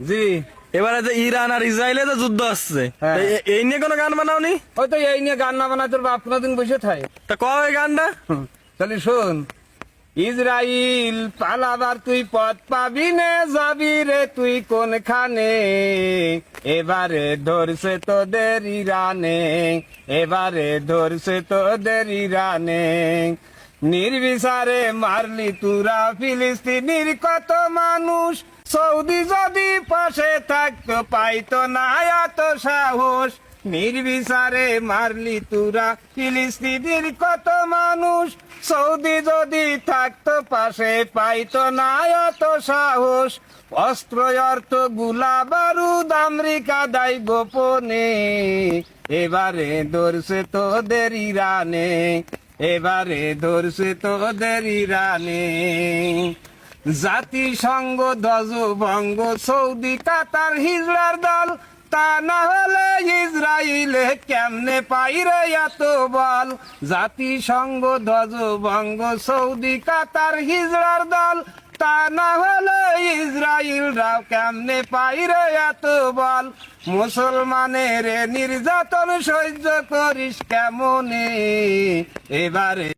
জি। এবারে যে ইরান আর ইসরায়েলে যে যুদ্ধ আসছে, হ্যাঁ। তা এই নিয়ে কোনো গান বানাওনি? ওই তো এই নিয়ে গান না বানায় তোর বাপ কোনদিন বসে থাকে। তা কও এই গানটা। তাহলে শোন, ইসরাইল পালাবার তুই পথ পাবি নে, যাবি রে তুই কোনখানে, এবারে ধরছে তোদের ইরানে, এবারে ধরছে তোদের ইরানে, নির্বিচারে মারলি তুরা ফিলিস্তিনির কত মানুষ, সৌদি যদি পাশে থাকতো পাইতো না এত সাহস, নির্বিচারে মারলি তুরা ফিলিস্তিনির কত মানুষ, সৌদি যদি থাকতো পাশে পাইতো না এত সাহস, অস্ত্র অর্থ গুলা বারুদ আমেরিকা দায় গোপনে, এবারে ধরছে তোদের ইরানে, এবারে ধরছে তোদের ইরানে, জাতিসংঘ ধ্বজভঙ্গ সৌদি কাতার হিজড়ার দল, তা না হলে ইসরায়েলে কেমনে পাইরে এত বল, জাতিসংঘ ধ্বজভঙ্গ সৌদি কাতার হিজড়ার দল, তা না হলে ইসরায়েলরাও কেমনে পাইরে এত বল, মুসলমানের নির্যাতন সহ্য করিস কেমনে, এবারে